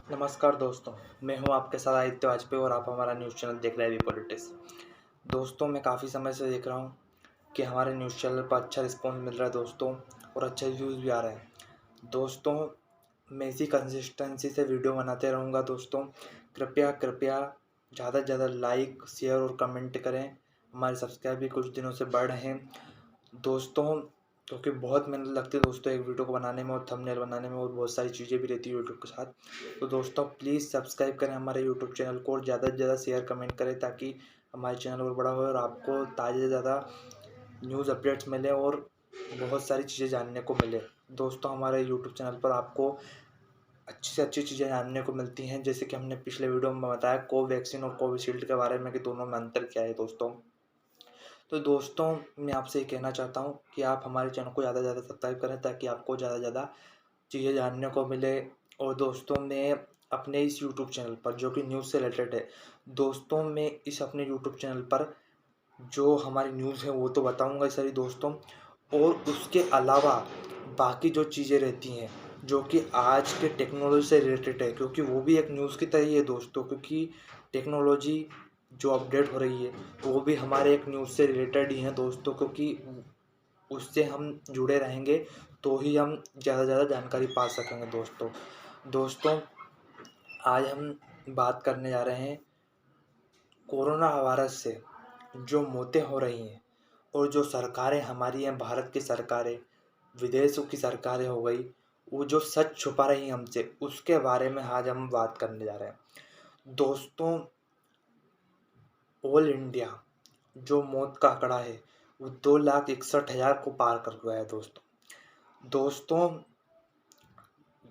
नमस्कार दोस्तों, मैं हूं आपके साथ आदित्य वाजपेयी और आप हमारा न्यूज़ चैनल देख रहे हैं वी पॉलिटिक्स। दोस्तों, मैं काफ़ी समय से देख रहा हूं कि हमारे न्यूज़ चैनल पर अच्छा रिस्पॉन्स मिल रहा है दोस्तों, और अच्छे व्यूज़ भी आ रहे हैं। दोस्तों, मैं इसी कंसिस्टेंसी से वीडियो बनाते रहूँगा दोस्तों। कृपया कृपया ज़्यादा से ज़्यादा लाइक, शेयर और कमेंट करें। हमारे सब्सक्राइब भी कुछ दिनों से बढ़ रहे हैं दोस्तों, क्योंकि बहुत मेहनत लगती है दोस्तों एक वीडियो को बनाने में और थंबनेल बनाने में, और बहुत सारी चीज़ें भी रहती है यूट्यूब के साथ। तो दोस्तों, प्लीज़ सब्सक्राइब करें हमारे यूट्यूब चैनल को और ज़्यादा से ज़्यादा शेयर कमेंट करें, ताकि हमारे चैनल और बड़ा हो और आपको ताज़ा से ज़्यादा न्यूज़ अपडेट्स मिले और बहुत सारी चीज़ें जानने को मिले। दोस्तों, हमारे यूट्यूब चैनल पर आपको अच्छी से अच्छी चीज़ें जानने को मिलती हैं, जैसे कि हमने पिछले वीडियो में बताया कोवैक्सीन और कोविशील्ड के बारे में कि दोनों में अंतर क्या है दोस्तों। तो दोस्तों, मैं आपसे ये कहना चाहता हूँ कि आप हमारे चैनल को ज़्यादा से ज़्यादा सब्सक्राइब करें, ताकि आपको ज़्यादा से ज़्यादा चीज़ें जानने को मिले। और दोस्तों, मैं अपने इस यूट्यूब चैनल पर, जो कि न्यूज़ से रिलेटेड है दोस्तों, मैं इस अपने यूट्यूब चैनल पर जो हमारी न्यूज़ है वो तो बताऊँगा ही सही दोस्तों, और उसके अलावा बाकी जो चीज़ें रहती हैं जो कि आज के टेक्नोलॉजी से रिलेटेड है, क्योंकि वो भी एक न्यूज़ की तरह ही है दोस्तों, क्योंकि टेक्नोलॉजी जो अपडेट हो रही है वो भी हमारे एक न्यूज़ से रिलेटेड ही है दोस्तों, क्योंकि उससे हम जुड़े रहेंगे तो ही हम ज़्यादा से ज़्यादा जानकारी पा सकेंगे दोस्तों। दोस्तों, आज हम बात करने जा रहे हैं कोरोना वायरस से जो मौतें हो रही हैं, और जो सरकारें हमारी हैं, भारत की सरकारें, विदेशों की सरकारें हो गई, वो जो सच छुपा रही हैं हमसे, उसके बारे में आज हम बात करने जा रहे हैं दोस्तों। ऑल इंडिया जो मौत का आंकड़ा है वो 2,61,000 को पार कर गया है दोस्तों। दोस्तों,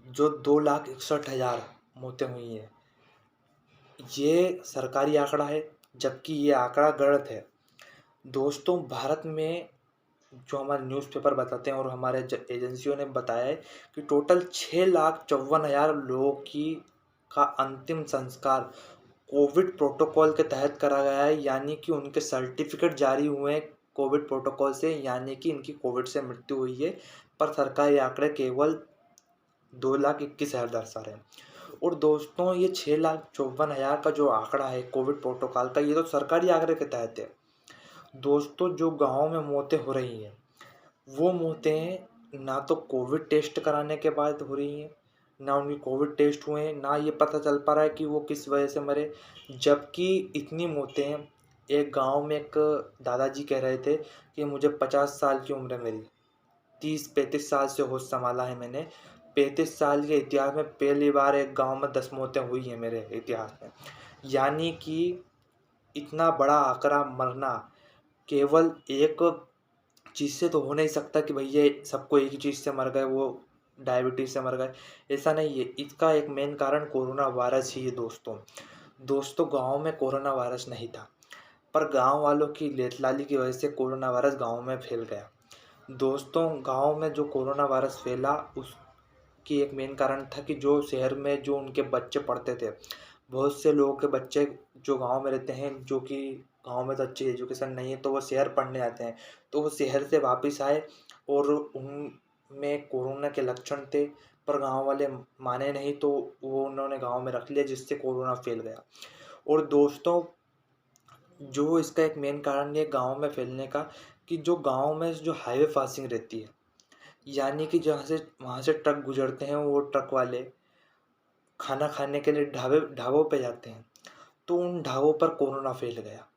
जो 2,61,000 मौतें हुई हैं, ये सरकारी आंकड़ा है, जबकि ये आंकड़ा गलत है दोस्तों। भारत में जो हमारे न्यूज़पेपर बताते हैं और हमारे एजेंसियों ने बताया है कि टोटल 6,54,000 लोगों की का अंतिम संस्कार कोविड प्रोटोकॉल के तहत करा गया है, यानी कि उनके सर्टिफिकेट जारी हुए हैं कोविड प्रोटोकॉल से, यानी कि इनकी कोविड से मृत्यु हुई है। पर सरकारी आंकड़े केवल 2,21,000 दर्शा रहे हैं। और दोस्तों, ये 6,54,000 का जो आंकड़ा है कोविड प्रोटोकॉल का, ये तो सरकारी आंकड़े के तहत है दोस्तों। जो गाँव में मौतें हो रही हैं, वो मौतें ना तो कोविड टेस्ट कराने के बाद हो रही हैं, ना उनकी कोविड टेस्ट हुए हैं, ना ये पता चल पा रहा है कि वो किस वजह से मरे। जबकि इतनी मौतें, एक गांव में एक दादाजी कह रहे थे कि मुझे 50 साल की उम्र है मेरी, 30-35 साल से होश संभाला है मैंने, 35 साल के इतिहास में पहली बार एक गांव में 10 मौतें हुई हैं मेरे इतिहास में। यानी कि इतना बड़ा आंकड़ा मरना केवल एक चीज़ से तो हो नहीं सकता कि भैया सबको एक ही चीज़ से मर गए, वो डायबिटीज़ से मर गए, ऐसा नहीं है। इसका एक मेन कारण कोरोना वायरस ही है दोस्तों। दोस्तों, गाँव में कोरोना वायरस नहीं था, पर गाँव वालों की लेटलाली की वजह से कोरोना वायरस गाँव में फैल गया दोस्तों। गाँव में जो कोरोना वायरस फैला, उसकी एक मेन कारण था कि जो शहर में जो उनके बच्चे पढ़ते थे, बहुत से लोगों के बच्चे जो गाँव में रहते हैं, जो कि गाँव में तो अच्छी एजुकेशन नहीं है, तो वो शहर पढ़ने जाते हैं, तो वो शहर से वापस आए और उनमें कोरोना के लक्षण थे, पर गाँव वाले माने नहीं, तो वो उन्होंने गाँव में रख लिया, जिससे कोरोना फैल गया। और दोस्तों, जो इसका एक मेन कारण ये गाँव में फैलने का, कि जो गाँव में जो हाईवे पासिंग रहती है, यानी कि जहाँ से वहाँ से ट्रक गुजरते हैं, वो ट्रक वाले खाना खाने के लिए ढाबों पे जाते हैं, तो उन ढाबों पर कोरोना फैल गया,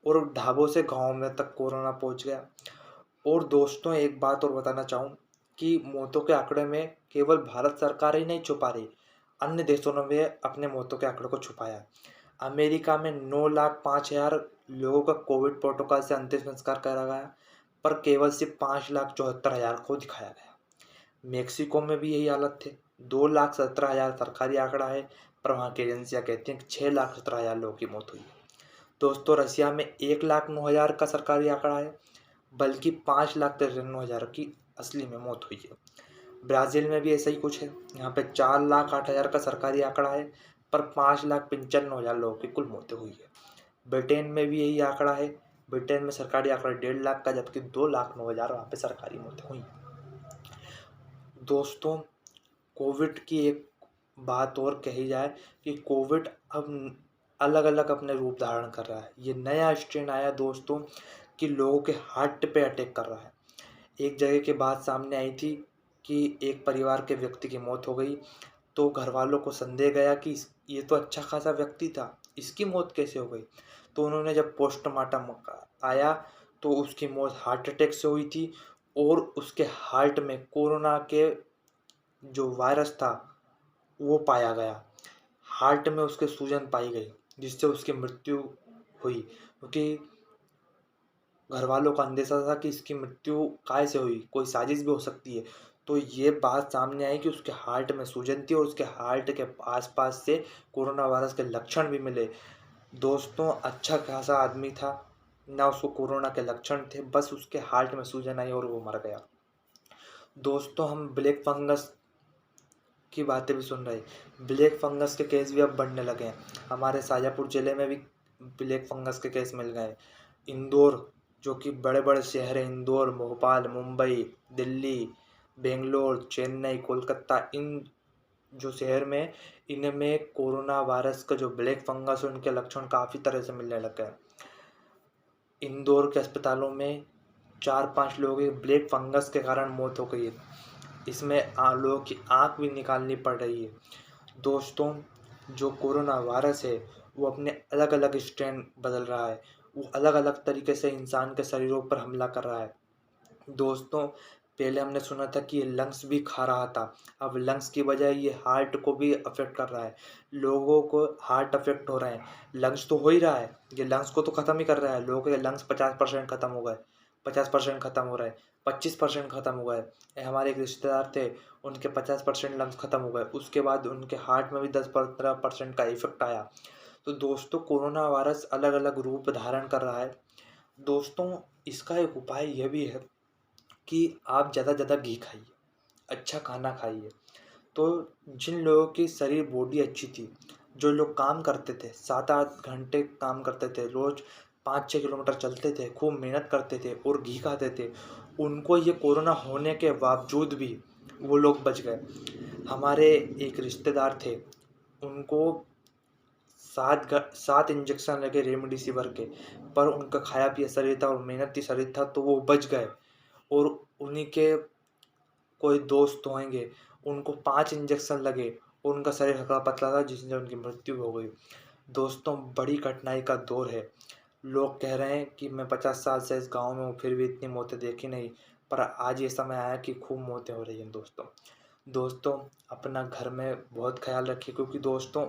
और ढाबों से गाँव में तक कोरोना पहुँच गया। और दोस्तों, एक बात और बताना चाहूँ कि मौतों के आंकड़े में केवल भारत सरकार ही नहीं छुपा रही, अन्य देशों ने भी अपने मौतों के आंकड़ों को छुपाया। अमेरिका में 9,05,000 लोगों का कोविड प्रोटोकॉल से अंतिम संस्कार करा गया, पर केवल सिर्फ 5,74,000 को दिखाया गया। मेक्सिको में भी यही हालत थे, 2,17,000 सरकारी आंकड़ा है, पर वहाँ की एजेंसियाँ कहती हैं कि 6,17,000 लोगों की मौत हुई है। दोस्तों, रसिया में 1,09,000 का सरकारी आंकड़ा है, बल्कि 5,93,000 की असली में मौत हुई है। ब्राज़ील में भी ऐसा ही कुछ है, यहाँ पे 4,08,000 का सरकारी आंकड़ा है, पर 5,95,000 लोगों की कुल मौतें हुई है। ब्रिटेन में भी यही आंकड़ा है, ब्रिटेन में सरकारी आंकड़ा 1.5 लाख का, जबकि 2,09,000 वहाँ पे सरकारी मौतें हुई। दोस्तों, कोविड की एक बात और कही जाए कि कोविड अब अलग अलग अपने रूप धारण कर रहा है। ये नया स्ट्रेन आया दोस्तों कि लोगों के हार्ट पे अटैक कर रहा है। एक जगह की बात सामने आई थी कि एक परिवार के व्यक्ति की मौत हो गई, तो घर वालों को संदेह गया कि ये तो अच्छा खासा व्यक्ति था, इसकी मौत कैसे हो गई। तो उन्होंने जब पोस्टमार्टम आया तो उसकी मौत हार्ट अटैक से हुई थी और उसके हार्ट में कोरोना के जो वायरस था वो पाया गया। हार्ट में उसके सूजन पाई गई जिससे उसकी मृत्यु हुई, क्योंकि घर वालों का अंदेशा था कि इसकी मृत्यु काय से हुई, कोई साजिश भी हो सकती है। तो ये बात सामने आई कि उसके हार्ट में सूजन थी और उसके हार्ट के आसपास से कोरोना वायरस के लक्षण भी मिले। दोस्तों अच्छा खासा आदमी था, ना उसको कोरोना के लक्षण थे, बस उसके हार्ट में सूजन आई और वो मर गया। दोस्तों हम ब्लैक फंगस की बातें भी सुन रहे। ब्लैक फंगस के केस भी अब बढ़ने लगे हैं। हमारे शाजापुर ज़िले में भी ब्लैक फंगस के केस मिल गए। इंदौर, जो कि बड़े बड़े शहर हैं, इंदौर, भोपाल, मुंबई, दिल्ली, बेंगलोर, चेन्नई, कोलकाता, इन जो शहर में इनमें कोरोना वायरस का जो ब्लैक फंगस है उनके लक्षण काफ़ी तरह से मिलने लग गए। इंदौर के अस्पतालों में 4-5 लोगों की ब्लैक फंगस के कारण मौत हो गई है। इसमें लोगों की आँख भी निकालनी पड़ रही है। दोस्तों जो कोरोना वायरस है वो अपने अलग अलग स्ट्रेन बदल रहा है, वो अलग अलग तरीके से इंसान के शरीरों पर हमला कर रहा है। दोस्तों पहले हमने सुना था कि ये लंग्स भी खा रहा था, अब लंग्स की बजाय ये हार्ट को भी अफेक्ट कर रहा है। लोगों को हार्ट अफेक्ट हो रहे हैं, लंग्स तो हो ही रहा है, ये लंग्स को तो ख़त्म ही कर रहा है। लोगों के लंग्स 50% ख़त्म हो गए, 50% ख़त्म हो रहा है, 25% ख़त्म हो गए। हमारे एक रिश्तेदार थे, उनके 50% लंग्स ख़त्म हो गए, उसके बाद उनके हार्ट में भी 10-15% का इफेक्ट आया। तो दोस्तों कोरोना वायरस अलग अलग रूप धारण कर रहा है। दोस्तों इसका एक उपाय यह भी है कि आप ज़्यादा ज़्यादा घी खाइए, अच्छा खाना खाइए। तो जिन लोगों की शरीर बॉडी अच्छी थी, जो लोग काम करते थे, 7-8 घंटे काम करते थे, रोज़ 5-6 किलोमीटर चलते थे, खूब मेहनत करते थे और घी खाते थे, उनको ये कोरोना होने के बावजूद भी वो लोग बच गए। हमारे एक रिश्तेदार थे, उनको 7 इंजेक्शन लगे रेमडेसिविर के, पर उनका खाया पिया शरीर था और मेहनती शरीर था तो वो बच गए। और उन्हीं के कोई दोस्त होंगे, उनको 5 इंजेक्शन लगे और उनका शरीर हल्का पतला था जिससे उनकी मृत्यु हो गई। दोस्तों बड़ी कठिनाई का दौर है। लोग कह रहे हैं कि मैं 50 साल से इस गांव में हूँ फिर भी इतनी मौतें देखी नहीं, पर आज ये समय आया कि खूब मौतें हो रही हैं दोस्तों अपना घर में बहुत ख्याल रखिए, क्योंकि दोस्तों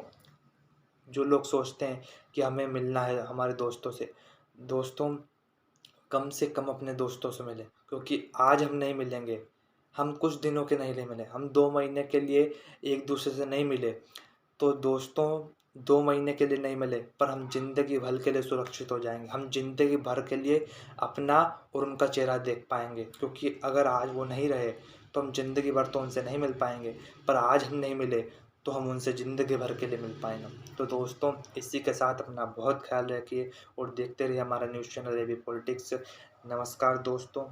जो लोग सोचते हैं कि हमें मिलना है हमारे दोस्तों से, दोस्तों कम से कम अपने दोस्तों से मिलें, क्योंकि आज हम नहीं मिलेंगे, हम कुछ दिनों के नहीं मिले, हम 2 महीने के लिए एक दूसरे से नहीं मिले। तो दोस्तों 2 महीने के लिए नहीं मिले पर हम ज़िंदगी भर के लिए सुरक्षित हो जाएंगे, हम ज़िंदगी भर के लिए अपना और उनका चेहरा देख पाएंगे। क्योंकि अगर आज वो नहीं रहे तो हम ज़िंदगी भर तो उनसे नहीं मिल पाएंगे, पर आज हम नहीं मिले तो हम उनसे ज़िंदगी भर के लिए मिल पाएंगे। तो दोस्तों इसी के साथ अपना बहुत ख्याल रखिए और देखते रहिए हमारा न्यूज़ चैनल एबी पॉलिटिक्स। नमस्कार दोस्तों।